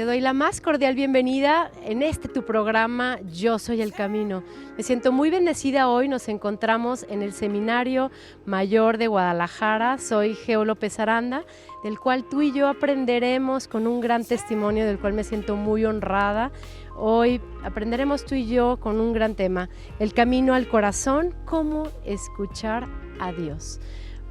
doy la más cordial bienvenida en tu programa Yo Soy el Camino. Me siento muy bendecida hoy, nos encontramos en el Seminario Mayor de Guadalajara. Soy Geo López Aranda, del cual tú y yo aprenderemos con un gran testimonio, del cual me siento muy honrada. Hoy aprenderemos tú y yo con un gran tema, el camino al corazón, cómo escuchar a Dios.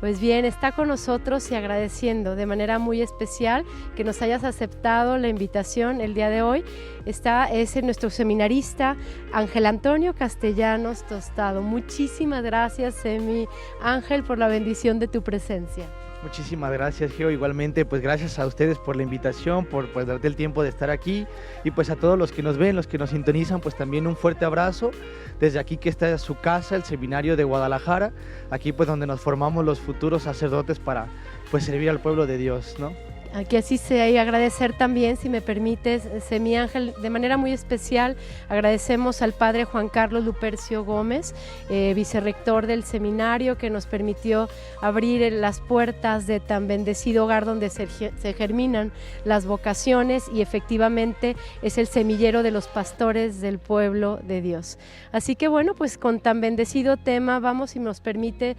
Pues bien, está con nosotros y agradeciendo de manera muy especial que nos hayas aceptado la invitación el día de hoy. Es nuestro seminarista Ángel Antonio Castellanos Tostado. Muchísimas gracias, Semi Ángel, por la bendición de tu presencia. Muchísimas gracias, Geo. Igualmente, pues gracias a ustedes por la invitación, por darte el tiempo de estar aquí, y pues a todos los que nos ven, los que nos sintonizan, pues también un fuerte abrazo desde aquí, que está su casa, el Seminario de Guadalajara, aquí pues donde nos formamos los futuros sacerdotes para pues servir al pueblo de Dios, ¿no? Aquí así sea, y agradecer también, si me permites, Semi Ángel, de manera muy especial, agradecemos al padre Juan Carlos Lupercio Gómez, vicerrector del seminario, que nos permitió abrir las puertas de tan bendecido hogar donde se germinan las vocaciones, y efectivamente es el semillero de los pastores del pueblo de Dios. Así que bueno, pues con tan bendecido tema vamos, si nos permite,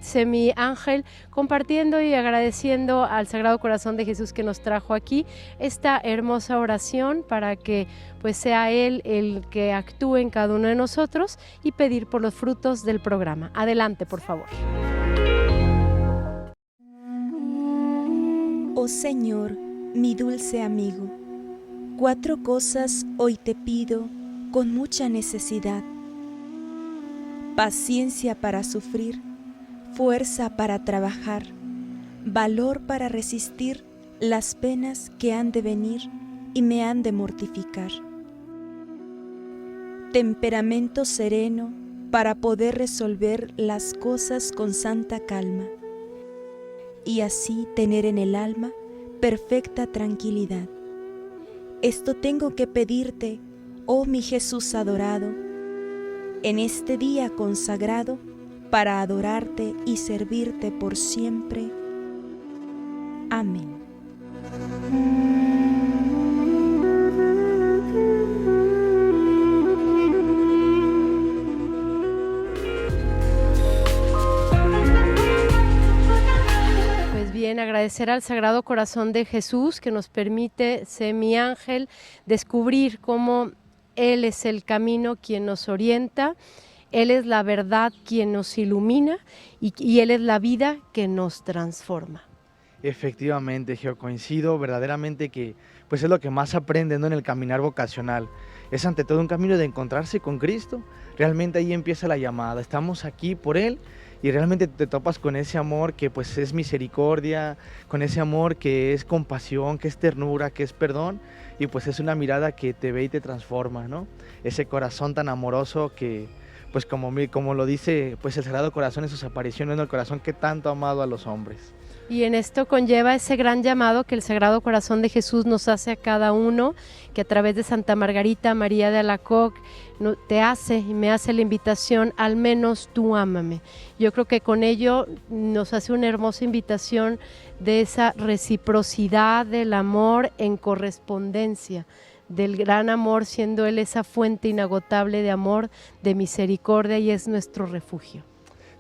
Semi Ángel, compartiendo y agradeciendo al Sagrado Corazón de Jesús que nos trajo aquí esta hermosa oración, para que pues sea Él el que actúe en cada uno de nosotros, y pedir por los frutos del programa. Adelante, por favor. Oh Señor, mi dulce amigo, 4 cosas hoy te pido con mucha necesidad: paciencia para sufrir, fuerza para trabajar, valor para resistir las penas que han de venir y me han de mortificar, temperamento sereno para poder resolver las cosas con santa calma, y así tener en el alma perfecta tranquilidad. Esto tengo que pedirte, oh mi Jesús adorado, en este día consagrado para adorarte y servirte por siempre. Amén. Pues bien, agradecer al Sagrado Corazón de Jesús que nos permite, Semi Ángel, descubrir cómo Él es el camino quien nos orienta, Él es la verdad quien nos ilumina, y Él es la vida que nos transforma. Efectivamente, Geo, coincido verdaderamente que pues es lo que más aprende, ¿no?, en el caminar vocacional. Es ante todo un camino de encontrarse con Cristo. Realmente ahí empieza la llamada. Estamos aquí por Él, y realmente te topas con ese amor que pues es misericordia, con ese amor que es compasión, que es ternura, que es perdón, y pues es una mirada que te ve y te transforma, ¿no? Ese corazón tan amoroso que pues como lo dice pues el Sagrado Corazón en sus apariciones, ¿no?, el corazón que tanto ha amado a los hombres. Y en esto conlleva ese gran llamado que el Sagrado Corazón de Jesús nos hace a cada uno, que a través de Santa Margarita María de Alacoque te hace y me hace la invitación: al menos tú ámame. Yo creo que con ello nos hace una hermosa invitación de esa reciprocidad del amor en correspondencia, del gran amor, siendo Él esa fuente inagotable de amor, de misericordia, y es nuestro refugio.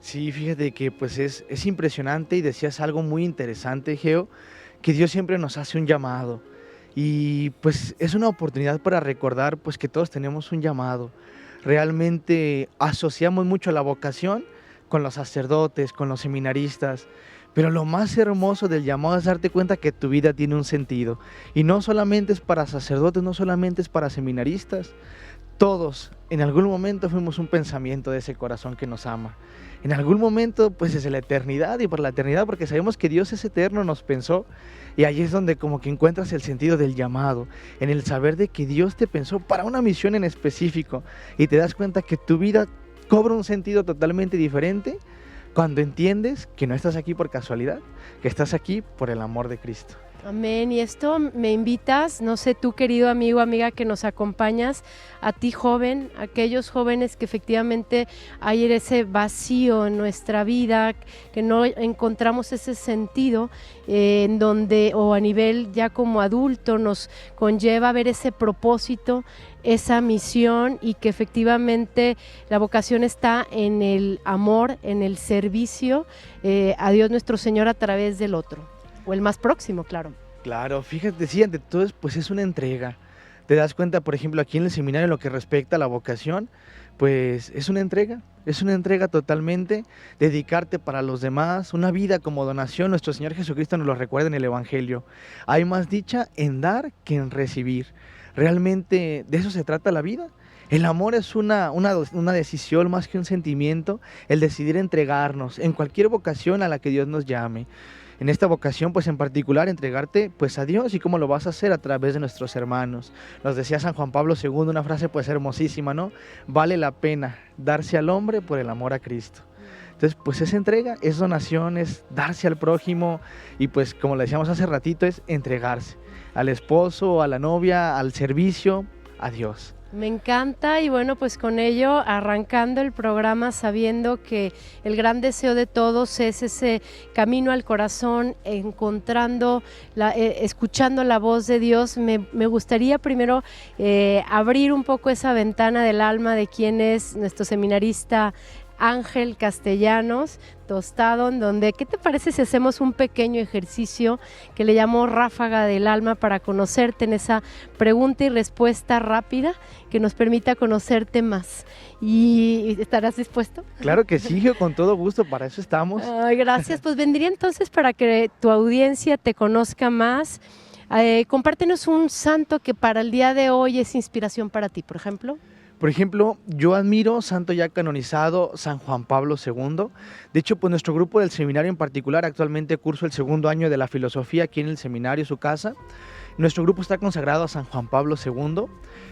Sí, fíjate que pues es impresionante, y decías algo muy interesante, Geo, que Dios siempre nos hace un llamado, y pues es una oportunidad para recordar pues que todos tenemos un llamado. Realmente asociamos mucho la vocación con los sacerdotes, con los seminaristas, pero lo más hermoso del llamado es darte cuenta que tu vida tiene un sentido, y no solamente es para sacerdotes, no solamente es para seminaristas. Todos en algún momento fuimos un pensamiento de ese corazón que nos ama. En algún momento, pues desde la eternidad, y por la eternidad, porque sabemos que Dios es eterno, nos pensó, y ahí es donde como que encuentras el sentido del llamado, en el saber de que Dios te pensó para una misión en específico, y te das cuenta que tu vida cobra un sentido totalmente diferente cuando entiendes que no estás aquí por casualidad, que estás aquí por el amor de Cristo. Amén. Y esto me invitas, no sé tú, querido amigo, amiga que nos acompañas, a ti joven, a aquellos jóvenes que efectivamente hay ese vacío en nuestra vida, que no encontramos ese sentido, en donde, o a nivel ya como adulto, nos conlleva a ver ese propósito, esa misión, y que efectivamente la vocación está en el amor, en el servicio a Dios nuestro Señor a través del otro. O el más próximo, claro. Claro, fíjate, sí, ante todo, pues es una entrega. Te das cuenta, por ejemplo, aquí en el seminario, en lo que respecta a la vocación, pues es una entrega totalmente, dedicarte para los demás, una vida como donación. Nuestro Señor Jesucristo nos lo recuerda en el Evangelio. Hay más dicha en dar que en recibir. Realmente de eso se trata la vida. El amor es una decisión más que un sentimiento, el decidir entregarnos en cualquier vocación a la que Dios nos llame. En esta vocación, pues en particular, entregarte pues a Dios. ¿Y cómo lo vas a hacer? A través de nuestros hermanos. Nos decía San Juan Pablo II una frase pues hermosísima, ¿no? Vale la pena darse al hombre por el amor a Cristo. Entonces, pues es entrega, es donación, es darse al prójimo, y pues como le decíamos hace ratito, es entregarse al esposo, a la novia, al servicio, a Dios. Me encanta, y bueno, pues con ello arrancando el programa sabiendo que el gran deseo de todos es ese camino al corazón, encontrando, escuchando la voz de Dios. Me gustaría primero abrir un poco esa ventana del alma de quién es nuestro seminarista Ángel Castellanos Tostado, en donde, ¿qué te parece si hacemos un pequeño ejercicio que le llamo ráfaga del alma para conocerte en esa pregunta y respuesta rápida que nos permita conocerte más? ¿Y estarás dispuesto? Claro que sí, con todo gusto, para eso estamos. Ay, gracias, pues vendría entonces para que tu audiencia te conozca más. Compártenos un santo que para el día de hoy es inspiración para ti, por ejemplo. Por ejemplo, yo admiro, santo ya canonizado, San Juan Pablo II. De hecho, pues nuestro grupo del seminario en particular, actualmente curso el segundo año de la filosofía aquí en el seminario, su casa. Nuestro grupo está consagrado a San Juan Pablo II.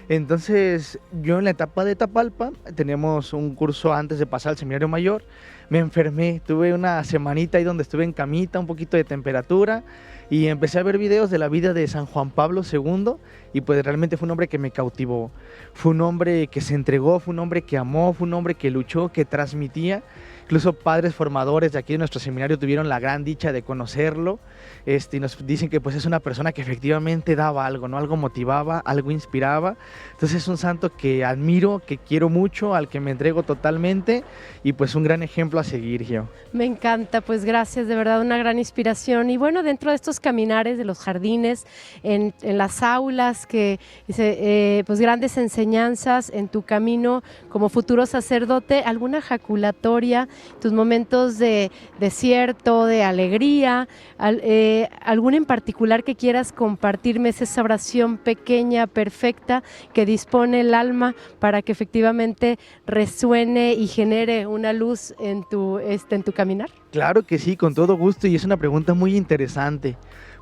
Entonces, yo en la etapa de Tapalpa, tenemos un curso antes de pasar al seminario mayor, me enfermé, tuve una semanita ahí donde estuve en camita, un poquito de temperatura, y empecé a ver videos de la vida de San Juan Pablo II, y pues realmente fue un hombre que me cautivó. Fue un hombre que se entregó, fue un hombre que amó, fue un hombre que luchó, que transmitía. Incluso padres formadores de aquí de nuestro seminario tuvieron la gran dicha de conocerlo, y nos dicen que pues es una persona que efectivamente daba algo, ¿no? Algo motivaba, algo inspiraba. Entonces es un santo que admiro, que quiero mucho, al que me entrego totalmente, y pues un gran ejemplo a seguir, Gio. Me encanta, pues gracias, de verdad una gran inspiración. Y bueno, dentro de estos caminares de los jardines, en las aulas, pues grandes enseñanzas en tu camino como futuro sacerdote, ¿alguna jaculatoria, tus momentos de desierto, de alegría, alguna en particular que quieras compartirme? Es esa oración pequeña, perfecta, que dispone el alma para que efectivamente resuene y genere una luz en tu caminar. Claro que sí, con todo gusto, y es una pregunta muy interesante,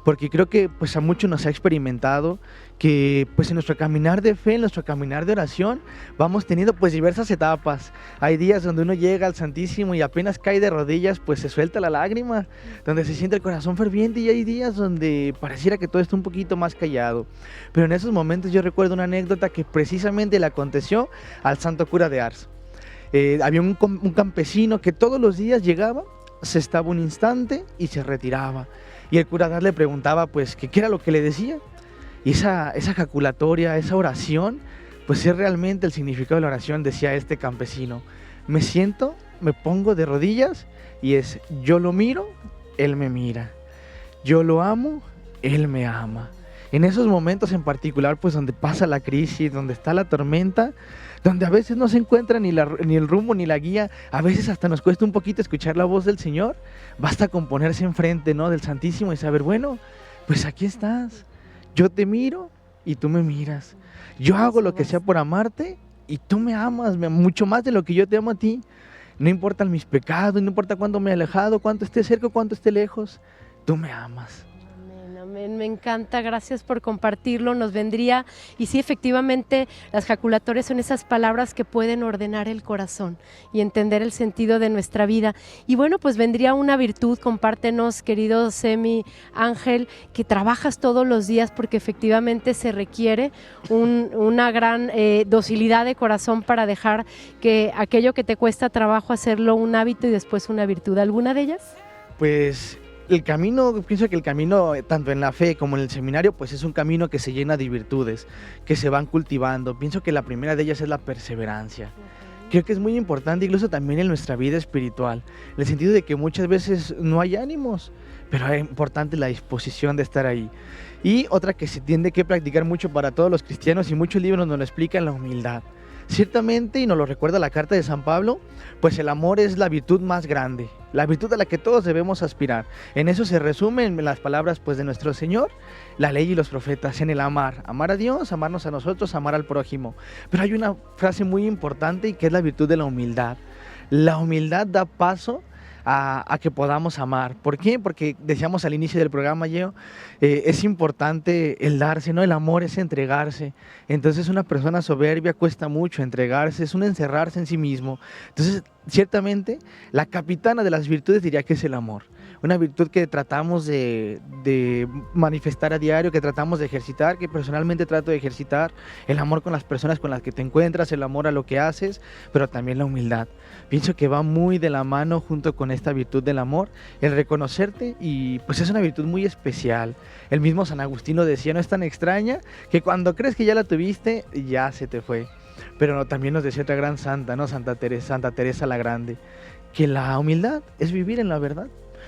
porque creo que pues a muchos nos ha experimentado que pues en nuestro caminar de fe, en nuestro caminar de oración, vamos teniendo pues diversas etapas. Hay días donde uno llega al Santísimo y apenas cae de rodillas, pues se suelta la lágrima, donde se siente el corazón ferviente, y hay días donde pareciera que todo está un poquito más callado. Pero en esos momentos yo recuerdo una anécdota que precisamente le aconteció al santo cura de Ars. Había un campesino que todos los días llegaba, se estaba un instante y se retiraba. Y el cura de Ars le preguntaba pues qué era lo que le decía. Y esa jaculatoria, esa oración, pues es realmente el significado de la oración. Decía este campesino: me siento, me pongo de rodillas, y es: yo lo miro, él me mira, yo lo amo, él me ama. En esos momentos en particular, pues donde pasa la crisis, donde está la tormenta, donde a veces no se encuentra ni el rumbo ni la guía, a veces hasta nos cuesta un poquito escuchar la voz del Señor, basta con ponerse enfrente, ¿no?, del Santísimo y saber, bueno, pues aquí estás, yo te miro y tú me miras, yo hago lo que sea por amarte y tú me amas mucho más de lo que yo te amo a ti. No importan mis pecados, no importa cuánto me he alejado, cuánto esté cerca o cuánto esté lejos, tú me amas. Amén, me encanta, gracias por compartirlo, nos vendría, y sí, efectivamente, las jaculatorias son esas palabras que pueden ordenar el corazón y entender el sentido de nuestra vida. Y bueno, pues vendría una virtud, compártenos, querido Semi Ángel, que trabajas todos los días porque efectivamente se requiere una gran docilidad de corazón para dejar que aquello que te cuesta trabajo hacerlo un hábito y después una virtud. ¿Alguna de ellas? Pues el camino, pienso que el camino, tanto en la fe como en el seminario, pues es un camino que se llena de virtudes, que se van cultivando. Pienso que la primera de ellas es la perseverancia. Creo que es muy importante, incluso también en nuestra vida espiritual, en el sentido de que muchas veces no hay ánimos, pero es importante la disposición de estar ahí. Y otra que se tiende que practicar mucho para todos los cristianos, y muchos libros nos lo explican, la humildad. Ciertamente, y nos lo recuerda la carta de San Pablo, pues el amor es la virtud más grande, la virtud a la que todos debemos aspirar. En eso se resumen las palabras pues de nuestro Señor, la ley y los profetas, en el amar a Dios, amarnos a nosotros, amar al prójimo. Pero hay una frase muy importante y que es la virtud de la humildad. La humildad da paso a que podamos amar. ¿Por qué? Porque decíamos al inicio del programa, Yeo, es importante el darse, ¿no? El amor es entregarse. Entonces una persona soberbia cuesta mucho entregarse, es un encerrarse en sí mismo. Entonces, ciertamente, la capitana de las virtudes diría que es el amor. Una virtud que tratamos de manifestar a diario, que tratamos de ejercitar, que personalmente trato de ejercitar, el amor con las personas con las que te encuentras, el amor a lo que haces, pero también la humildad. Pienso que va muy de la mano junto con esta virtud del amor, el reconocerte, y pues es una virtud muy especial. El mismo San Agustín lo decía, no es tan extraña que cuando crees que ya la tuviste, ya se te fue. Pero también nos decía otra gran santa, ¿no? Santa Teresa la Grande, que la humildad es vivir en la verdad.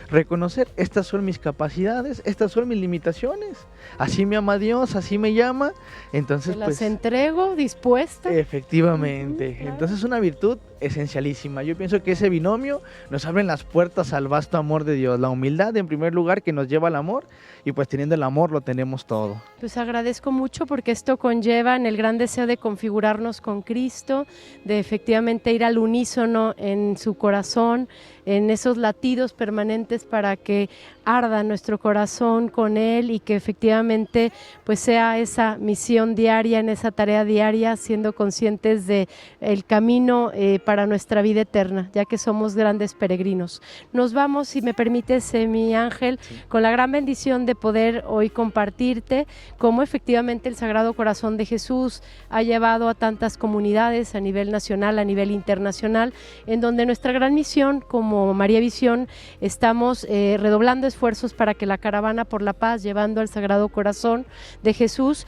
Reconocer, estas son mis capacidades, estas son mis limitaciones, así me ama Dios, así me llama, entonces las pues entrego dispuesta. Efectivamente, claro. Entonces es una virtud esencialísima. Yo pienso que ese binomio nos abre las puertas al vasto amor de Dios, la humildad en primer lugar que nos lleva al amor, y pues teniendo el amor lo tenemos todo. Pues agradezco mucho porque esto conlleva en el gran deseo de configurarnos con Cristo, de efectivamente ir al unísono en su corazón, en esos latidos permanentes para que arda nuestro corazón con Él y que efectivamente pues sea esa misión diaria, en esa tarea diaria, siendo conscientes de el camino para nuestra vida eterna, ya que somos grandes peregrinos. Nos vamos, si me permites, mi Ángel, sí, con la gran bendición de poder hoy compartirte cómo efectivamente el Sagrado Corazón de Jesús ha llevado a tantas comunidades a nivel nacional, a nivel internacional, en donde nuestra gran misión como María Visión estamos redoblando esfuerzos para que la caravana por la paz, llevando al Sagrado Corazón de Jesús,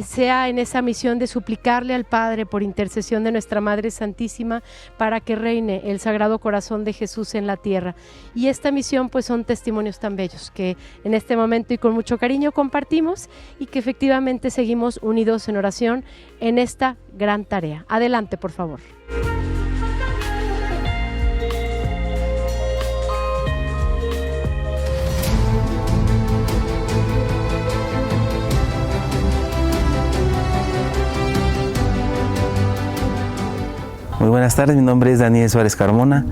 sea en esa misión de suplicarle al Padre por intercesión de nuestra Madre Santísima para que reine el Sagrado Corazón de Jesús en la tierra. Y esta misión pues son testimonios tan bellos que en este momento y con mucho cariño compartimos y que efectivamente seguimos unidos en oración en esta gran tarea. Adelante, por favor. Muy buenas tardes, mi nombre es Daniel Suárez Carmona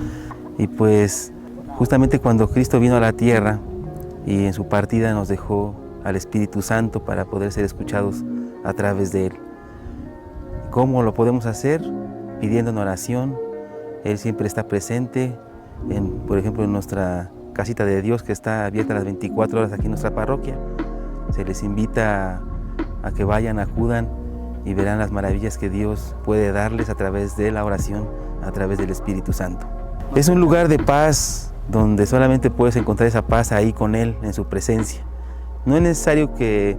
y pues justamente cuando Cristo vino a la tierra y en su partida nos dejó al Espíritu Santo para poder ser escuchados a través de Él. ¿Cómo lo podemos hacer? Pidiendo en oración. Él siempre está presente, por ejemplo en nuestra casita de Dios que está abierta las 24 horas aquí en nuestra parroquia. Se les invita a que vayan, acudan y verán las maravillas que Dios puede darles a través de la oración, a través del Espíritu Santo. Es un lugar de paz donde solamente puedes encontrar esa paz ahí con Él, en su presencia. No es necesario que,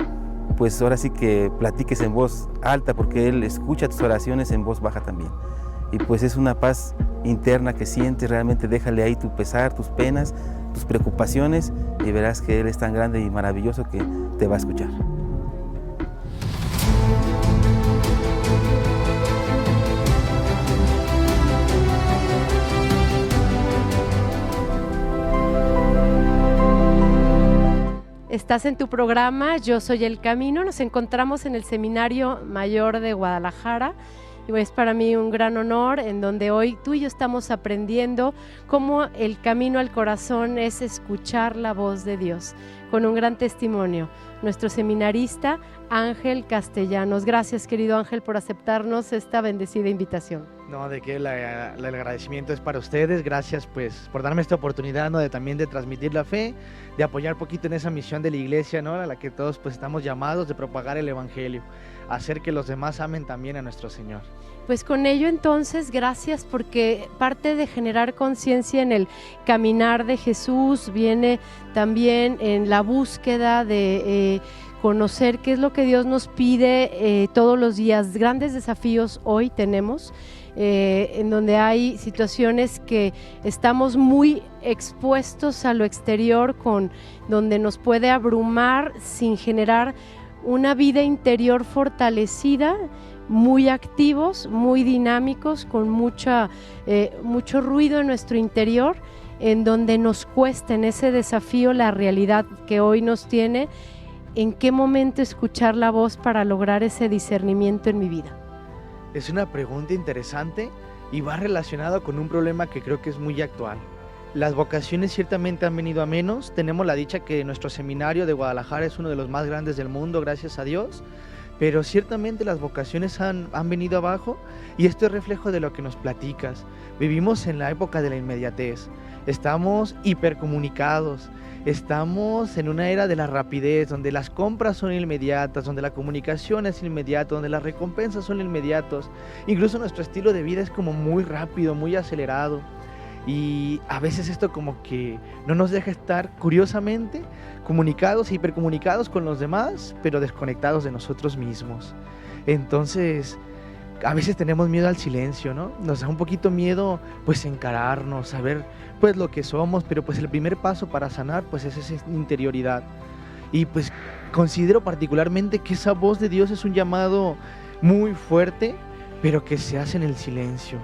pues ahora sí que platiques en voz alta, porque Él escucha tus oraciones en voz baja también. Y pues es una paz interna que sientes, realmente déjale ahí tu pesar, tus penas, tus preocupaciones, y verás que Él es tan grande y maravilloso que te va a escuchar. Estás en tu programa Yo Soy el Camino. Nos encontramos en el Seminario Mayor de Guadalajara y es para mí un gran honor en donde hoy tú y yo estamos aprendiendo cómo el camino al corazón es escuchar la voz de Dios, con un gran testimonio. Nuestro seminarista Ángel Castellanos. Gracias, querido Ángel, por aceptarnos esta bendecida invitación. No, de que el agradecimiento es para ustedes. Gracias pues por darme esta oportunidad, ¿no? También de transmitir la fe, de apoyar un poquito en esa misión de la iglesia, ¿no? A la que todos pues estamos llamados, de propagar el evangelio, hacer que los demás amen también a nuestro Señor. Pues con ello entonces, gracias, porque parte de generar conciencia en el caminar de Jesús viene también en la búsqueda de conocer qué es lo que Dios nos pide todos los días. Grandes desafíos hoy tenemos, en donde hay situaciones que estamos muy expuestos a lo exterior, donde nos puede abrumar sin generar una vida interior fortalecida, muy activos, muy dinámicos, con mucho ruido en nuestro interior, en donde nos cuesta en ese desafío la realidad que hoy nos tiene. ¿En qué momento escuchar la voz para lograr ese discernimiento en mi vida? Es una pregunta interesante y va relacionado con un problema que creo que es muy actual. Las vocaciones ciertamente han venido a menos. Tenemos la dicha que nuestro seminario de Guadalajara es uno de los más grandes del mundo, gracias a Dios. Pero ciertamente las vocaciones han venido abajo, y esto es reflejo de lo que nos platicas. Vivimos en la época de la inmediatez, estamos hipercomunicados, estamos en una era de la rapidez, donde las compras son inmediatas, donde la comunicación es inmediata, donde las recompensas son inmediatos. Incluso nuestro estilo de vida es como muy rápido, muy acelerado. Y a veces esto como que no nos deja estar, curiosamente, comunicados, hipercomunicados con los demás, pero desconectados de nosotros mismos. Entonces, a veces tenemos miedo al silencio, ¿no? Nos da un poquito miedo, pues, encararnos, saber, pues, lo que somos, pero pues el primer paso para sanar, pues, es esa interioridad. Y pues considero particularmente que esa voz de Dios es un llamado muy fuerte, pero que se hace en el silencio.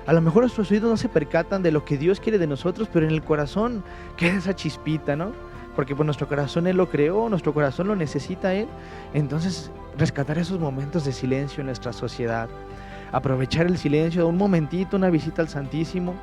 A lo mejor nuestros oídos no se percatan de lo que Dios quiere de nosotros, pero en el corazón queda esa chispita, ¿no? Porque pues nuestro corazón Él lo creó, nuestro corazón lo necesita Él. Entonces, rescatar esos momentos de silencio en nuestra sociedad. Aprovechar el silencio, un momentito, una visita al Santísimo,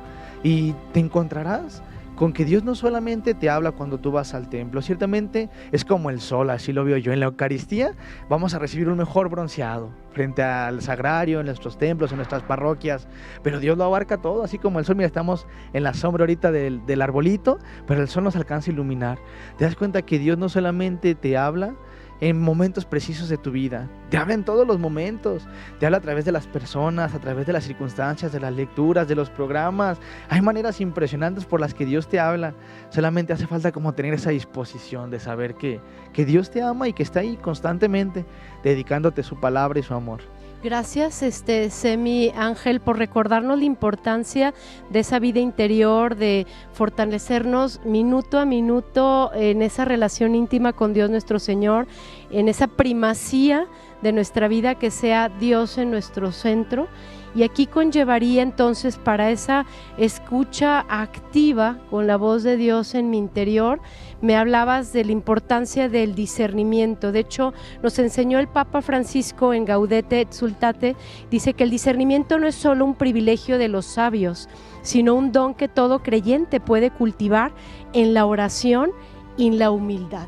y te encontrarás con que Dios no solamente te habla cuando tú vas al templo. Ciertamente es como el sol, así lo veo yo. En la Eucaristía vamos a recibir un mejor bronceado frente al sagrario, en nuestros templos, en nuestras parroquias, pero Dios lo abarca todo, así como el sol. Mira, estamos en la sombra ahorita del arbolito, pero el sol nos alcanza a iluminar. Te das cuenta que Dios no solamente te habla en momentos precisos de tu vida, te habla en todos los momentos, te habla a través de las personas, a través de las circunstancias, de las lecturas, de los programas. Hay maneras impresionantes por las que Dios te habla. Solamente hace falta como tener esa disposición de saber que Dios te ama y que está ahí constantemente dedicándote su palabra y su amor. Gracias, Semi Ángel, por recordarnos la importancia de esa vida interior, de fortalecernos minuto a minuto en esa relación íntima con Dios nuestro Señor, en esa primacía de nuestra vida, que sea Dios en nuestro centro. Y aquí conllevaría entonces, para esa escucha activa con la voz de Dios en mi interior, me hablabas de la importancia del discernimiento. De hecho, nos enseñó el Papa Francisco en Gaudete et Exsultate, dice que el discernimiento no es solo un privilegio de los sabios, sino un don que todo creyente puede cultivar en la oración y en la humildad.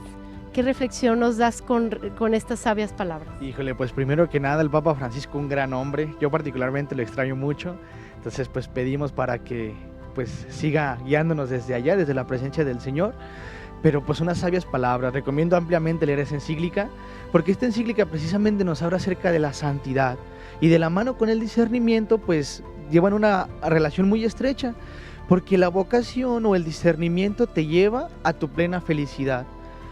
¿Qué reflexión nos das con estas sabias palabras? Híjole, pues primero que nada, el Papa Francisco, un gran hombre. Yo particularmente lo extraño mucho. Entonces, pues pedimos para que pues siga guiándonos desde allá, desde la presencia del Señor. Pero pues unas sabias palabras. Recomiendo ampliamente leer esa encíclica, porque esta encíclica precisamente nos habla acerca de la santidad. Y de la mano con el discernimiento, pues llevan una relación muy estrecha, porque la vocación o el discernimiento te lleva a tu plena felicidad,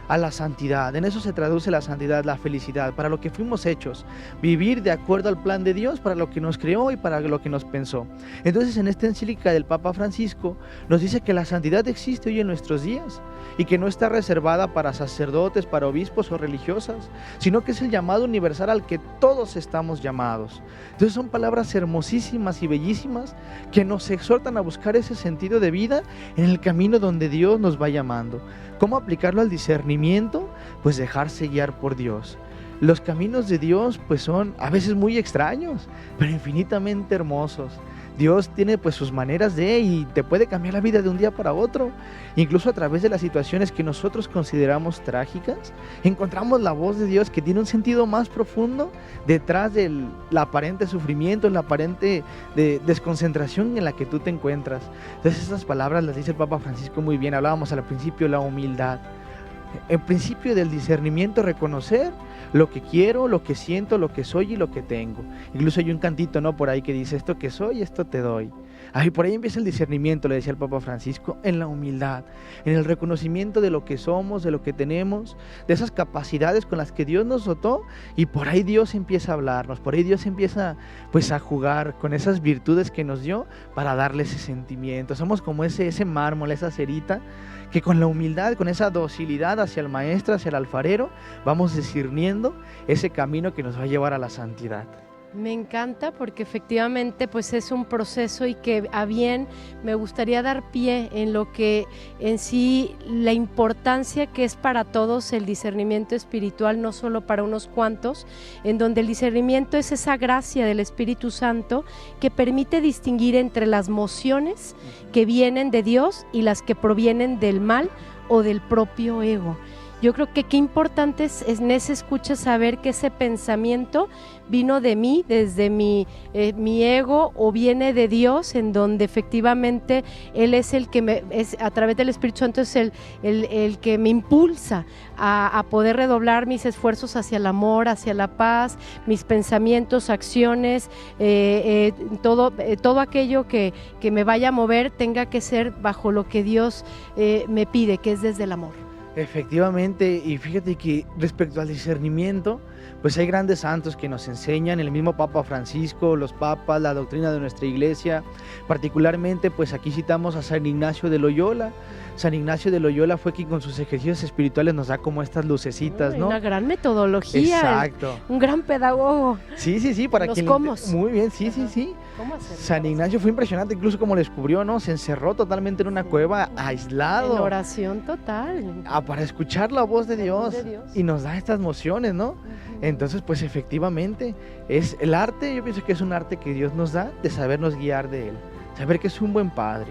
a la santidad. En eso se traduce la santidad, la felicidad, para lo que fuimos hechos, vivir de acuerdo al plan de Dios, para lo que nos creó y para lo que nos pensó. Entonces, en esta encíclica del Papa Francisco nos dice que la santidad existe hoy en nuestros días y que no está reservada para sacerdotes, para obispos o religiosas, sino que es el llamado universal al que todos estamos llamados. Entonces son palabras hermosísimas y bellísimas que nos exhortan a buscar ese sentido de vida en el camino donde Dios nos va llamando. ¿Cómo aplicarlo al discernimiento? Pues dejarse guiar por Dios. los caminos de Dios pues son a veces muy extraños, pero infinitamente hermosos. Dios tiene pues sus maneras y te puede cambiar la vida de un día para otro. Incluso a través de las situaciones que nosotros consideramos trágicas, encontramos la voz de Dios que tiene un sentido más profundo detrás del aparente sufrimiento, la aparente desconcentración en la que tú te encuentras. Entonces esas palabras las dice el Papa Francisco muy bien. Hablábamos al principio de la humildad. El principio del discernimiento, reconocer lo que quiero, lo que siento, lo que soy y lo que tengo. Incluso hay un cantito, ¿no?, por ahí que dice: esto que soy, esto te doy. Ahí por ahí empieza el discernimiento, le decía el Papa Francisco, en la humildad, en el reconocimiento de lo que somos, de lo que tenemos, de esas capacidades con las que Dios nos dotó, y por ahí Dios empieza a hablarnos, por ahí Dios empieza pues a jugar con esas virtudes que nos dio para darle ese sentimiento. Somos como ese mármol, esa cerita, que con la humildad, con esa docilidad hacia el maestro, hacia el alfarero, vamos discerniendo ese camino que nos va a llevar a la santidad. Me encanta porque efectivamente pues es un proceso, y que a bien me gustaría dar pie en lo que en sí la importancia que es para todos el discernimiento espiritual, no solo para unos cuantos, en donde el discernimiento es esa gracia del Espíritu Santo que permite distinguir entre las mociones que vienen de Dios y las que provienen del mal o del propio ego. Yo creo que qué importante es en esa escucha saber que ese pensamiento vino de mí, desde mi ego, o viene de Dios, en donde efectivamente Él es el que a través del Espíritu Santo es el que me impulsa a poder redoblar mis esfuerzos hacia el amor, hacia la paz, mis pensamientos, acciones, todo aquello que me vaya a mover tenga que ser bajo lo que Dios me pide, que es desde el amor. Efectivamente, y fíjate que respecto al discernimiento, pues hay grandes santos que nos enseñan, el mismo Papa Francisco, los papas, la doctrina de nuestra iglesia. Particularmente pues aquí citamos a San Ignacio de Loyola. San Ignacio de Loyola fue quien con sus ejercicios espirituales nos da como estas lucecitas, ¿no? Una gran metodología. Exacto. Un gran pedagogo. Sí, para los quien... comos. Muy bien, sí. ¿Cómo hacerlo? San Ignacio fue impresionante, incluso como lo descubrió, ¿no? Se encerró totalmente en una cueva, aislado. En oración total. Para escuchar la voz de Dios. Voz de Dios. Y nos da estas mociones, ¿no? Entonces, pues efectivamente, es el arte, yo pienso que es un arte que Dios nos da de sabernos guiar de Él. Saber que es un buen Padre,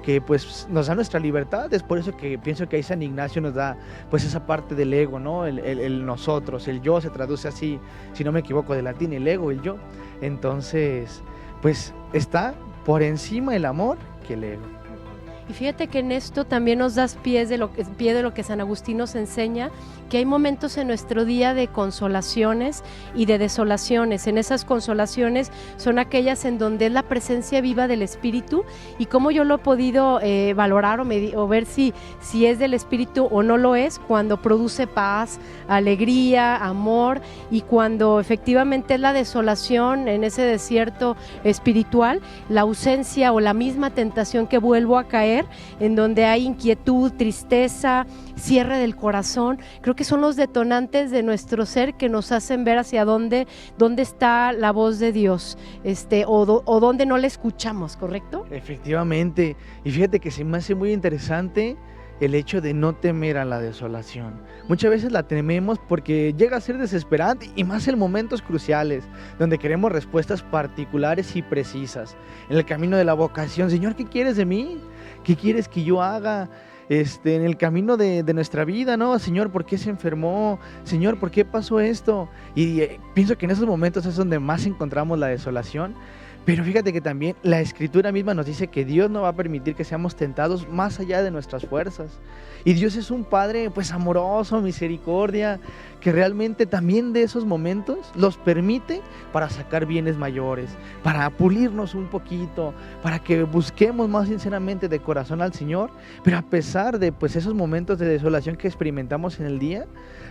que pues nos da nuestra libertad. Es por eso que pienso que ahí San Ignacio nos da pues esa parte del ego, ¿no? El nosotros, el yo se traduce así, si no me equivoco, de latín, el ego, el yo. Entonces, pues está por encima el amor que el ego. Y fíjate que en esto también nos das pie de lo que San Agustín nos enseña, que hay momentos en nuestro día de consolaciones y de desolaciones. En esas consolaciones son aquellas en donde es la presencia viva del Espíritu, y cómo yo lo he podido valorar o ver si es del Espíritu o no lo es, cuando produce paz, alegría, amor, y cuando efectivamente es la desolación en ese desierto espiritual, la ausencia o la misma tentación que vuelvo a caer, en donde hay inquietud, tristeza, cierre del corazón. Creo que son los detonantes de nuestro ser que nos hacen ver hacia dónde está la voz de Dios, o dónde no la escuchamos, ¿correcto? Efectivamente, y fíjate que se me hace muy interesante el hecho de no temer a la desolación. Muchas veces la tememos porque llega a ser desesperante, y más en momentos cruciales, donde queremos respuestas particulares y precisas. En el camino de la vocación, Señor, ¿qué quieres de mí? ¿Qué quieres que yo haga? En el camino de nuestra vida, ¿no? Señor, ¿por qué se enfermó? Señor, ¿por qué pasó esto? Y pienso que en esos momentos es donde más encontramos la desolación. Pero fíjate que también la Escritura misma nos dice que Dios no va a permitir que seamos tentados más allá de nuestras fuerzas. Y Dios es un Padre pues amoroso, misericordia, que realmente también de esos momentos los permite para sacar bienes mayores, para pulirnos un poquito, para que busquemos más sinceramente de corazón al Señor. Pero a pesar de pues esos momentos de desolación que experimentamos en el día,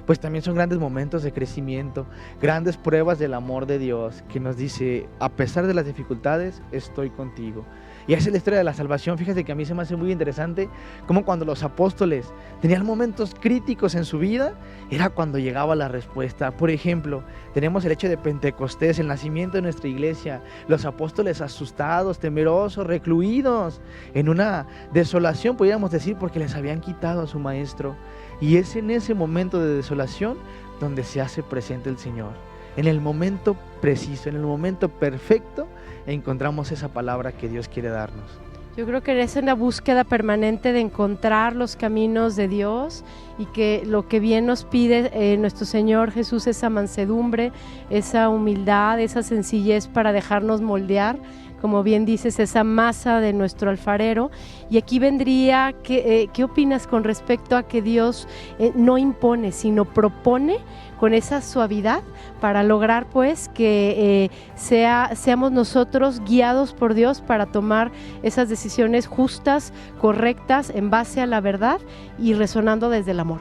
pues también son grandes momentos de crecimiento, grandes pruebas del amor de Dios, que nos dice: a pesar de las dificultades, estoy contigo. Y esa es la historia de la salvación. Fíjate que a mí se me hace muy interesante cómo cuando los apóstoles tenían momentos críticos en su vida, era cuando llegaba la respuesta. Por ejemplo, tenemos el hecho de Pentecostés, el nacimiento de nuestra iglesia, los apóstoles asustados, temerosos, recluidos, en una desolación, podríamos decir, porque les habían quitado a su maestro. Y es en ese momento de desolación donde se hace presente el Señor. En el momento preciso, en el momento perfecto, encontramos esa palabra que Dios quiere darnos. Yo creo que es una búsqueda permanente de encontrar los caminos de Dios y que lo que bien nos pide nuestro Señor Jesús, esa mansedumbre, esa humildad, esa sencillez para dejarnos moldear, como bien dices, esa masa de nuestro alfarero. Y aquí vendría, ¿qué opinas con respecto a que Dios no impone, sino propone con esa suavidad para lograr pues que seamos nosotros guiados por Dios para tomar esas decisiones justas, correctas, en base a la verdad y resonando desde el amor?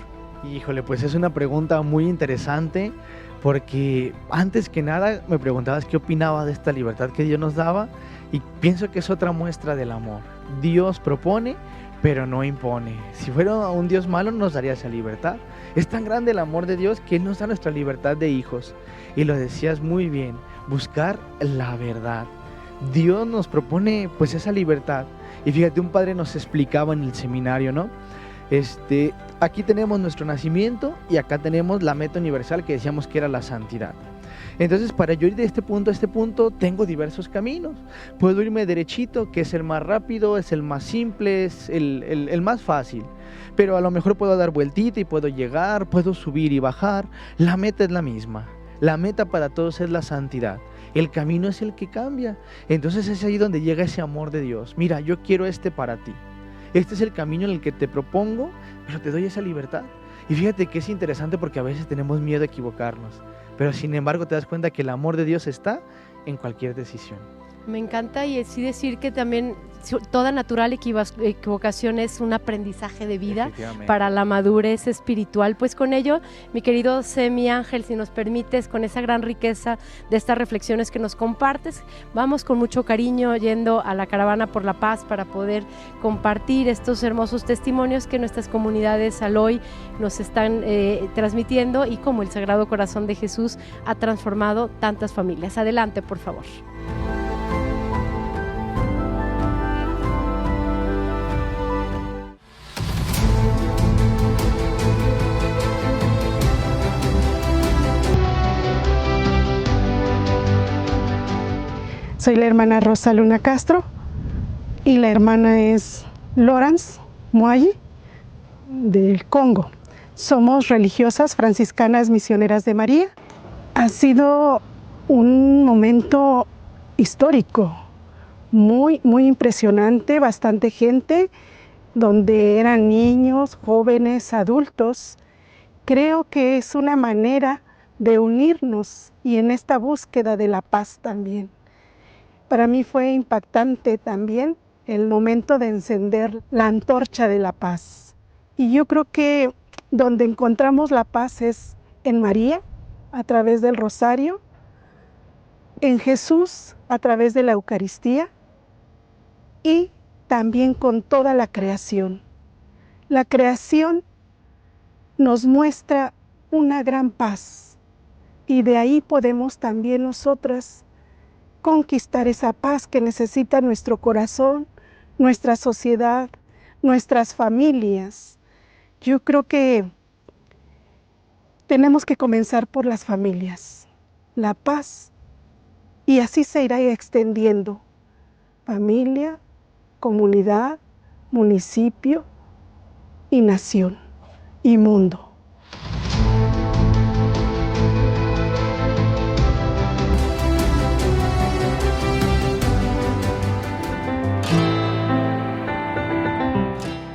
Híjole, pues es una pregunta muy interesante, porque antes que nada me preguntabas qué opinaba de esta libertad que Dios nos daba, y pienso que es otra muestra del amor. Dios propone, pero no impone. Si fuera un Dios malo, nos daría esa libertad. Es tan grande el amor de Dios que Él nos da nuestra libertad de hijos. Y lo decías muy bien, buscar la verdad. Dios nos propone pues esa libertad. Y fíjate, un padre nos explicaba en el seminario, ¿no? Aquí tenemos nuestro nacimiento y acá tenemos la meta universal que decíamos que era la santidad. Entonces, para yo ir de este punto a este punto, tengo diversos caminos. Puedo irme derechito, que es el más rápido, es el más simple, es el más fácil. Pero a lo mejor puedo dar vueltita y puedo llegar, puedo subir y bajar. La meta es la misma. La meta para todos es la santidad. El camino es el que cambia. Entonces es ahí donde llega ese amor de Dios. Mira, yo quiero para ti. Este es el camino en el que te propongo, pero te doy esa libertad. Y fíjate que es interesante porque a veces tenemos miedo a equivocarnos, pero sin embargo te das cuenta que el amor de Dios está en cualquier decisión. Me encanta, y sí decir que también toda natural equivocación es un aprendizaje de vida para la madurez espiritual. Pues con ello, mi querido Semi Ángel, si nos permites, con esa gran riqueza de estas reflexiones que nos compartes, vamos con mucho cariño yendo a la Caravana por la Paz para poder compartir estos hermosos testimonios que nuestras comunidades al hoy nos están transmitiendo, y cómo el Sagrado Corazón de Jesús ha transformado tantas familias. Adelante, por favor. Soy la hermana Rosa Luna Castro y la hermana es Lawrence Muayi del Congo. Somos religiosas franciscanas misioneras de María. Ha sido un momento histórico, muy impresionante, bastante gente, donde eran niños, jóvenes, adultos. Creo que es una manera de unirnos y en esta búsqueda de la paz también. Para mí fue impactante también el momento de encender la antorcha de la paz. Y yo creo que donde encontramos la paz es en María, a través del rosario, en Jesús, a través de la Eucaristía, y también con toda la creación. La creación nos muestra una gran paz, y de ahí podemos también nosotras conquistar esa paz que necesita nuestro corazón, nuestra sociedad, nuestras familias. Yo creo que tenemos que comenzar por las familias, la paz, y así se irá extendiendo. Familia, comunidad, municipio y nación y mundo.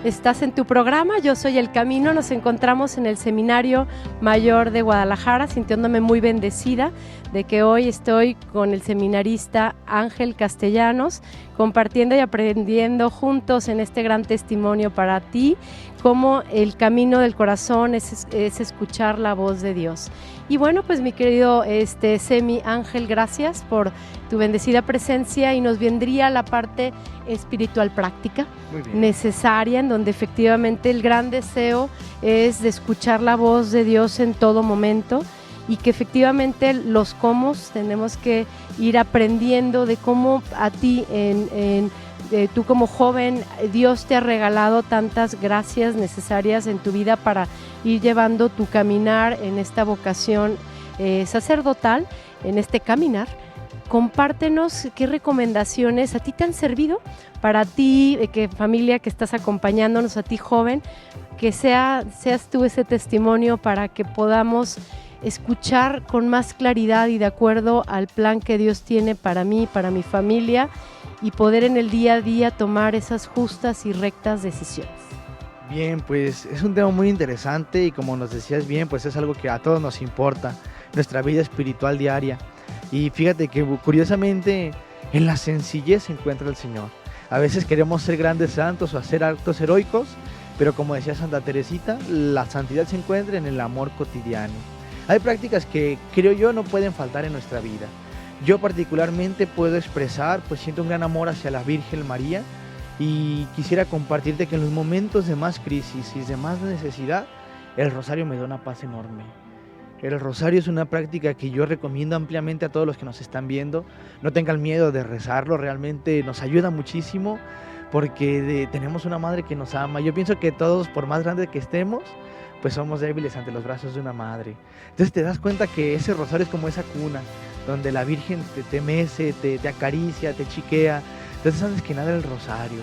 Estás en tu programa, yo soy El Camino. Nos encontramos en el Seminario Mayor de Guadalajara, sintiéndome muy bendecida de que hoy estoy con el seminarista Ángel Castellanos, compartiendo y aprendiendo juntos en este gran testimonio para ti, cómo el camino del corazón es escuchar la voz de Dios. Y bueno, pues mi querido Semi Ángel, gracias por tu bendecida presencia, y nos vendría la parte espiritual práctica necesaria, en donde efectivamente el gran deseo es de escuchar la voz de Dios en todo momento, y que efectivamente los cómo tenemos que ir aprendiendo de cómo a ti tú como joven, Dios te ha regalado tantas gracias necesarias en tu vida para ir llevando tu caminar en esta vocación sacerdotal, en este caminar. Compártenos qué recomendaciones a ti te han servido, para ti, familia que estás acompañándonos, a ti joven, que seas tú ese testimonio para que podamos escuchar con más claridad y de acuerdo al plan que Dios tiene para mí, para mi familia, y poder en el día a día tomar esas justas y rectas decisiones. Bien, pues es un tema muy interesante, y como nos decías bien, pues es algo que a todos nos importa, nuestra vida espiritual diaria. Y fíjate que curiosamente en la sencillez se encuentra el Señor. A veces queremos ser grandes santos o hacer actos heroicos, pero como decía Santa Teresita, la santidad se encuentra en el amor cotidiano. Hay prácticas que creo yo no pueden faltar en nuestra vida. Yo particularmente puedo expresar, pues siento un gran amor hacia la Virgen María, y quisiera compartirte que en los momentos de más crisis y de más necesidad, el rosario me da una paz enorme. El rosario es una práctica que yo recomiendo ampliamente a todos los que nos están viendo. No tengan miedo de rezarlo, realmente nos ayuda muchísimo, porque tenemos una madre que nos ama. Yo pienso que todos, por más grande que estemos, pues somos débiles ante los brazos de una madre. Entonces te das cuenta que ese rosario es como esa cuna, donde la Virgen te mece, te acaricia, te chiquea. Entonces antes que nada el rosario.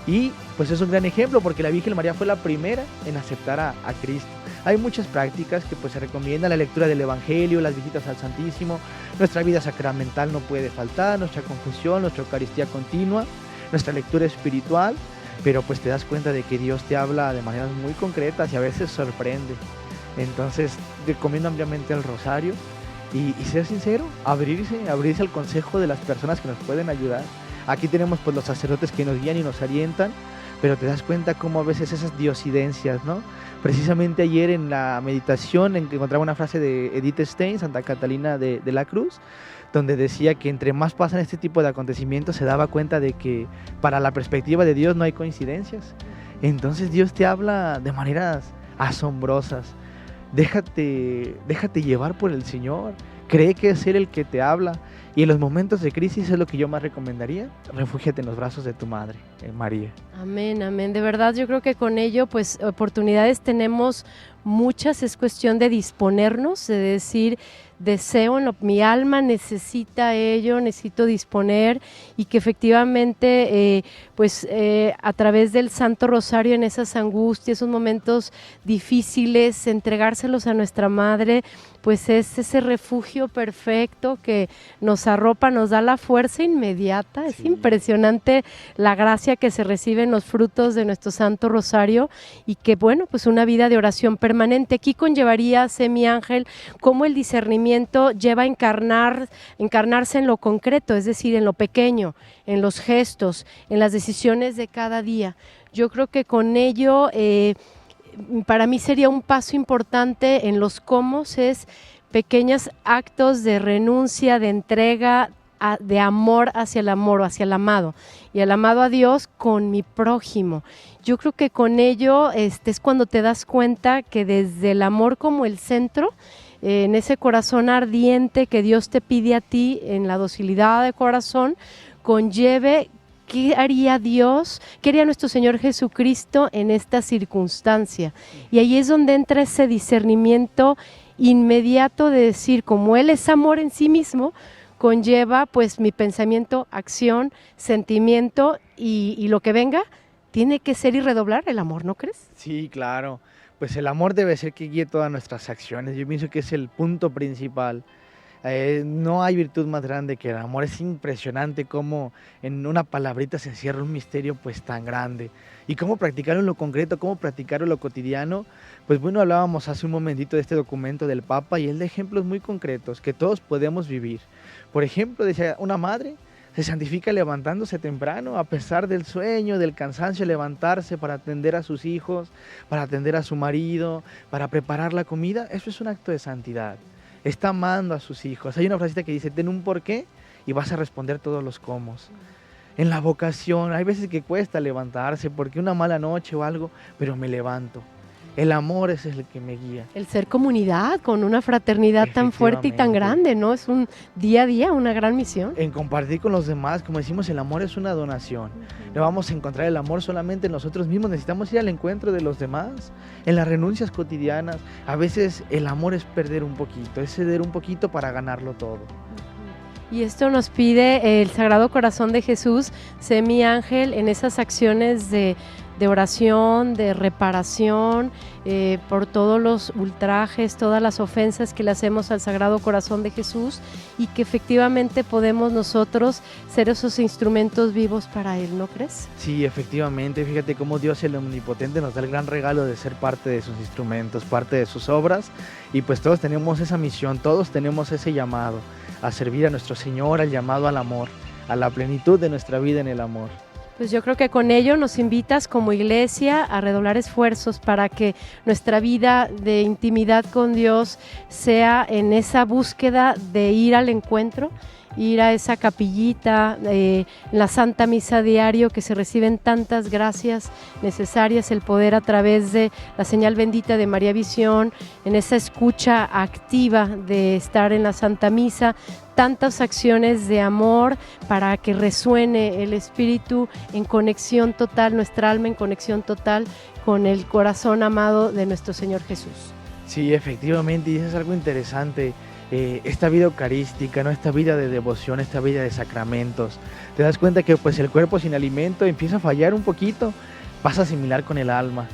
Y pues es un gran ejemplo, porque la Virgen María fue la primera en aceptar a Cristo. Hay muchas prácticas que pues se recomiendan: la lectura del Evangelio, las visitas al Santísimo, nuestra vida sacramental no puede faltar, nuestra confesión, nuestra Eucaristía continua, nuestra lectura espiritual. Pero pues te das cuenta de que Dios te habla de maneras muy concretas y a veces sorprende. Entonces recomiendo ampliamente el rosario, y ser sincero, abrirse al consejo de las personas que nos pueden ayudar. Aquí tenemos pues los sacerdotes que nos guían y nos orientan, pero te das cuenta cómo a veces esas diosidencias, ¿no? Precisamente ayer en la meditación encontraba una frase de Edith Stein, Santa Catalina de la Cruz, donde decía que entre más pasan este tipo de acontecimientos se daba cuenta de que para la perspectiva de Dios no hay coincidencias. Entonces Dios te habla de maneras asombrosas. Déjate llevar por el Señor, cree que es Él el que te habla, y en los momentos de crisis es lo que yo más recomendaría: refúgiate en los brazos de tu Madre, María. Amén, amén. De verdad, yo creo que con ello, pues oportunidades tenemos muchas. Es cuestión de disponernos, de decir: deseo, mi alma necesita ello, necesito disponer, y que efectivamente a través del Santo Rosario, en esas angustias, esos momentos difíciles, entregárselos a nuestra Madre, pues es ese refugio perfecto que nos arropa, nos da la fuerza inmediata. Es impresionante la gracia que se recibe en los frutos de nuestro Santo Rosario, y que bueno, pues una vida de oración permanente. Aquí conllevaría, Semi Ángel, cómo el discernimiento lleva a encarnarse en lo concreto, es decir, en lo pequeño, en los gestos, en las decisiones de cada día. Yo creo que con ello para mí sería un paso importante en los cómo, es pequeños actos de renuncia, de entrega, de amor hacia el amor o hacia el amado, y el amado a Dios con mi prójimo. Yo creo que con ello es cuando te das cuenta que desde el amor como el centro, en ese corazón ardiente que Dios te pide a ti, en la docilidad de corazón, conlleve ¿qué haría Dios? ¿Qué haría nuestro Señor Jesucristo en esta circunstancia? Y ahí es donde entra ese discernimiento inmediato de decir, como Él es amor en sí mismo, conlleva pues mi pensamiento, acción, sentimiento, y lo que venga tiene que ser y redoblar el amor, ¿no crees? Sí, claro. Pues el amor debe ser que guíe todas nuestras acciones. Yo pienso que es el punto principal. No hay virtud más grande que el amor. Es impresionante cómo en una palabrita se encierra un misterio pues tan grande. Y cómo practicarlo en lo concreto, cómo practicarlo en lo cotidiano. Pues bueno, hablábamos hace un momentito de este documento del Papa, y él da ejemplos muy concretos que todos podemos vivir. Por ejemplo, decía, una madre Se santifica levantándose temprano, a pesar del sueño, del cansancio, levantarse para atender a sus hijos, para atender a su marido, para preparar la comida. Eso es un acto de santidad. Está amando a sus hijos. Hay una frasita que dice, ten un porqué y vas a responder todos los cómo. En la vocación, hay veces que cuesta levantarse porque una mala noche o algo, pero me levanto. El amor es el que me guía. El ser comunidad con una fraternidad tan fuerte y tan grande, ¿no? Es un día a día, una gran misión. En compartir con los demás, como decimos, el amor es una donación. No vamos a encontrar el amor solamente en nosotros mismos, necesitamos ir al encuentro de los demás, en las renuncias cotidianas. A veces el amor es perder un poquito, es ceder un poquito para ganarlo todo. Y esto nos pide el Sagrado Corazón de Jesús, sé mi ángel en esas acciones de oración, de reparación, por todos los ultrajes, todas las ofensas que le hacemos al Sagrado Corazón de Jesús, y que efectivamente podemos nosotros ser esos instrumentos vivos para Él, ¿no crees? Sí, efectivamente, fíjate cómo Dios el Omnipotente nos da el gran regalo de ser parte de sus instrumentos, parte de sus obras, y pues todos tenemos esa misión, todos tenemos ese llamado a servir a nuestro Señor, al llamado al amor, a la plenitud de nuestra vida en el amor. Pues yo creo que con ello nos invitas como iglesia a redoblar esfuerzos para que nuestra vida de intimidad con Dios sea en esa búsqueda de ir al encuentro, ir a esa capillita, la Santa Misa diario, que se reciben tantas gracias necesarias, el poder a través de la señal bendita de María Visión, en esa escucha activa de estar en la Santa Misa, tantas acciones de amor para que resuene el espíritu en conexión total, nuestra alma en conexión total con el corazón amado de nuestro Señor Jesús. Sí, efectivamente, y eso es algo interesante. Esta vida eucarística, ¿no? Esta vida de devoción, esta vida de sacramentos, te das cuenta que pues el cuerpo sin alimento empieza a fallar un poquito, vas a asimilar con el alma,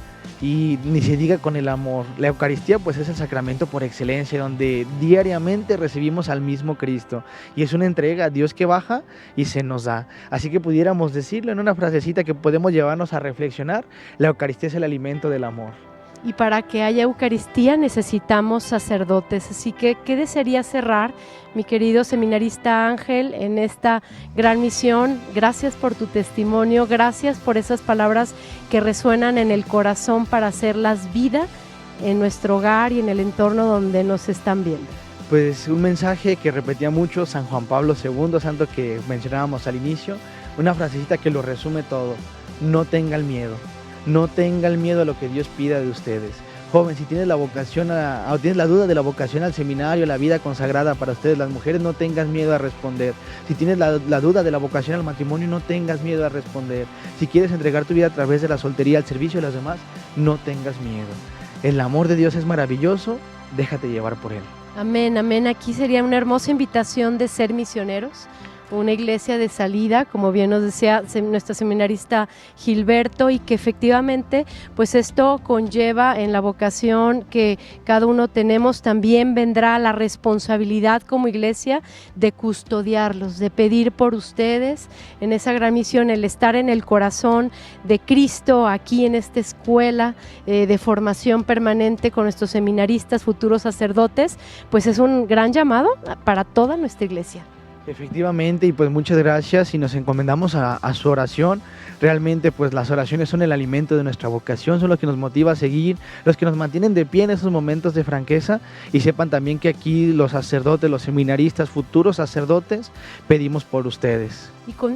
y ni se diga con el amor. La Eucaristía pues es el sacramento por excelencia, donde diariamente recibimos al mismo Cristo, y es una entrega a Dios que baja y se nos da. Así que pudiéramos decirlo en una frasecita que podemos llevarnos a reflexionar: la Eucaristía es el alimento del amor. Y para que haya Eucaristía necesitamos sacerdotes, así que ¿qué desearía cerrar, mi querido seminarista Ángel, en esta gran misión? Gracias por tu testimonio, gracias por esas palabras que resuenan en el corazón para hacerlas vida en nuestro hogar y en el entorno donde nos están viendo. Pues un mensaje que repetía mucho San Juan Pablo II, santo que mencionábamos al inicio, una frasecita que lo resume todo: no tengan miedo. No tengan miedo a lo que Dios pida de ustedes. Joven, si tienes la vocación o tienes la duda de la vocación al seminario, la vida consagrada para ustedes las mujeres, no tengas miedo a responder. Si tienes la duda de la vocación al matrimonio, no tengas miedo a responder. Si quieres entregar tu vida a través de la soltería al servicio de los demás, no tengas miedo. El amor de Dios es maravilloso, déjate llevar por Él. Amén, amén. Aquí sería una hermosa invitación de ser misioneros, una iglesia de salida, como bien nos decía nuestra seminarista Gilberto, y que efectivamente pues esto conlleva en la vocación que cada uno tenemos, también vendrá la responsabilidad como iglesia de custodiarlos, de pedir por ustedes en esa gran misión, el estar en el corazón de Cristo aquí en esta escuela de formación permanente con nuestros seminaristas, futuros sacerdotes, pues es un gran llamado para toda nuestra iglesia. Efectivamente, y pues muchas gracias, y nos encomendamos a su oración. Realmente pues las oraciones son el alimento de nuestra vocación, son lo que nos motiva a seguir, los que nos mantienen de pie en esos momentos de franqueza, y sepan también que aquí los sacerdotes, los seminaristas, futuros sacerdotes, pedimos por ustedes.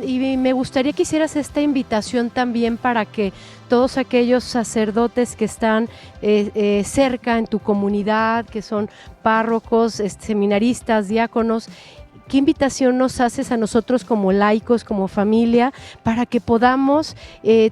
Y me gustaría que hicieras esta invitación también para que todos aquellos sacerdotes que están cerca en tu comunidad, que son párrocos, seminaristas, diáconos, ¿qué invitación nos haces a nosotros como laicos, como familia, para que podamos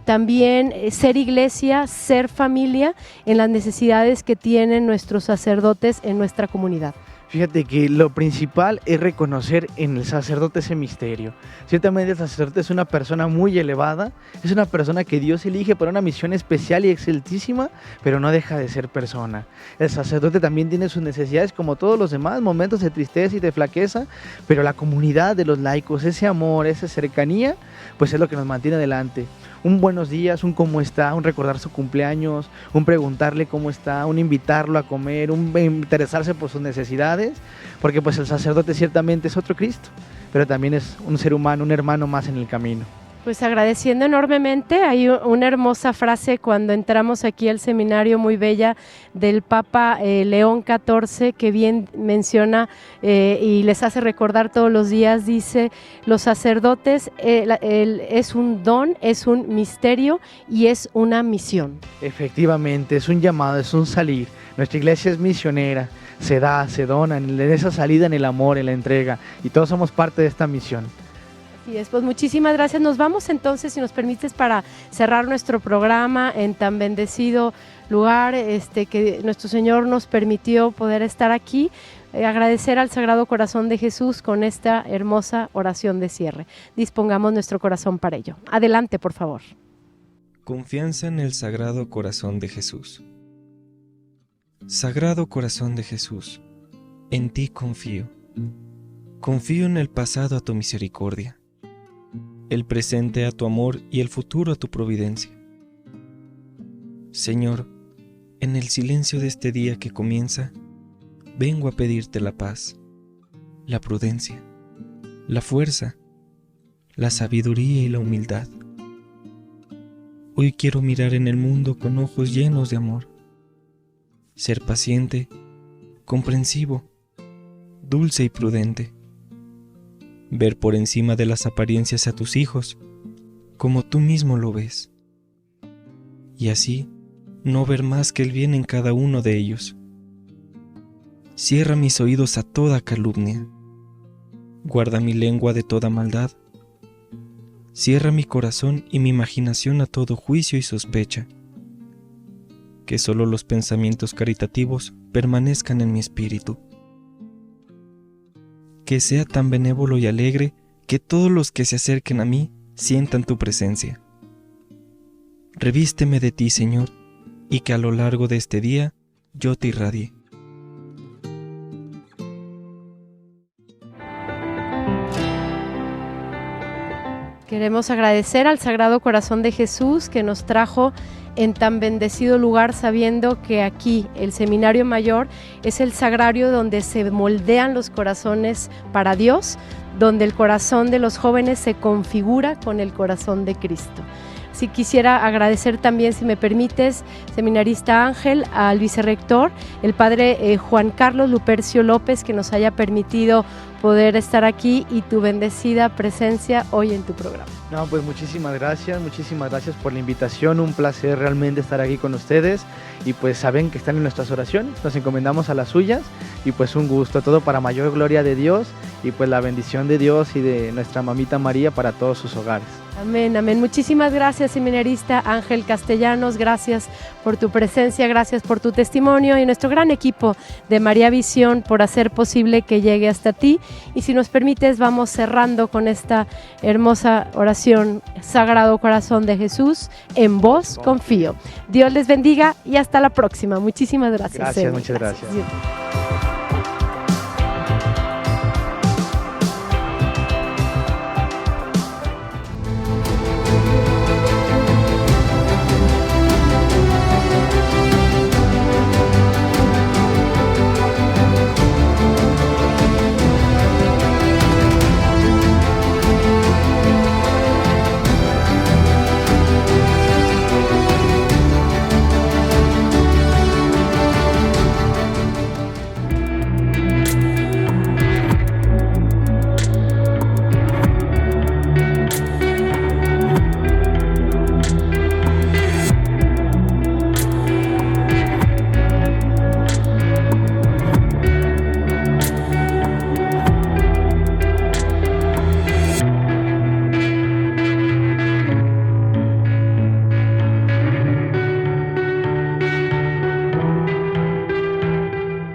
también ser iglesia, ser familia en las necesidades que tienen nuestros sacerdotes en nuestra comunidad? Fíjate que lo principal es reconocer en el sacerdote ese misterio. Ciertamente el sacerdote es una persona muy elevada, es una persona que Dios elige para una misión especial y exceltísima, pero no deja de ser persona. El sacerdote también tiene sus necesidades como todos los demás, momentos de tristeza y de flaqueza, pero la comunidad de los laicos, ese amor, esa cercanía, pues es lo que nos mantiene adelante. Un buenos días, un cómo está, un recordar su cumpleaños, un preguntarle cómo está, un invitarlo a comer, un interesarse por sus necesidades. necesidades, porque pues el sacerdote ciertamente es otro Cristo, pero también es un ser humano, un hermano más en el camino. Pues agradeciendo enormemente, hay una hermosa frase cuando entramos aquí al seminario, muy bella, del Papa León XIV, que bien menciona y les hace recordar todos los días, dice: los sacerdotes es un don, es un misterio y es una misión. Efectivamente, es un llamado, es un salir. Nuestra iglesia es misionera, se da, se dona, en esa salida, en el amor, en la entrega, y todos somos parte de esta misión. Y después, muchísimas gracias. Nos vamos entonces, si nos permites, para cerrar nuestro programa en tan bendecido lugar que nuestro Señor nos permitió poder estar aquí. Agradecer al Sagrado Corazón de Jesús con esta hermosa oración de cierre. Dispongamos nuestro corazón para ello. Adelante, por favor. Confianza en el Sagrado Corazón de Jesús. Sagrado Corazón de Jesús, en ti confío. Confío en el pasado a tu misericordia, el presente a tu amor y el futuro a tu providencia. Señor, en el silencio de este día que comienza, vengo a pedirte la paz, la prudencia, la fuerza, la sabiduría y la humildad. Hoy quiero mirar en el mundo con ojos llenos de amor, ser paciente, comprensivo, dulce y prudente, ver por encima de las apariencias a tus hijos, como tú mismo lo ves, y así no ver más que el bien en cada uno de ellos. Cierra mis oídos a toda calumnia, guarda mi lengua de toda maldad, cierra mi corazón y mi imaginación a todo juicio y sospecha, que solo los pensamientos caritativos permanezcan en mi espíritu. Que sea tan benévolo y alegre que todos los que se acerquen a mí sientan tu presencia. Revísteme de ti, Señor, y que a lo largo de este día yo te irradie. Queremos agradecer al Sagrado Corazón de Jesús que nos trajo en tan bendecido lugar, sabiendo que aquí el Seminario Mayor es el sagrario donde se moldean los corazones para Dios, donde el corazón de los jóvenes se configura con el corazón de Cristo. Sí, quisiera agradecer también, si me permites, seminarista Ángel, al vicerrector, el padre Juan Carlos Lupercio López, que nos haya permitido poder estar aquí y tu bendecida presencia hoy en tu programa. No, pues muchísimas gracias por la invitación, un placer realmente estar aquí con ustedes, y pues saben que están en nuestras oraciones, nos encomendamos a las suyas, y pues un gusto, todo para mayor gloria de Dios, y pues la bendición de Dios y de nuestra mamita María para todos sus hogares. Amén, amén. Muchísimas gracias, seminarista Ángel Castellanos, gracias por tu presencia, gracias por tu testimonio, y nuestro gran equipo de María Visión por hacer posible que llegue hasta ti. Y si nos permites, vamos cerrando con esta hermosa oración: Sagrado Corazón de Jesús, en vos confío. Dios les bendiga y hasta la próxima. Muchísimas gracias. Gracias, muchas gracias.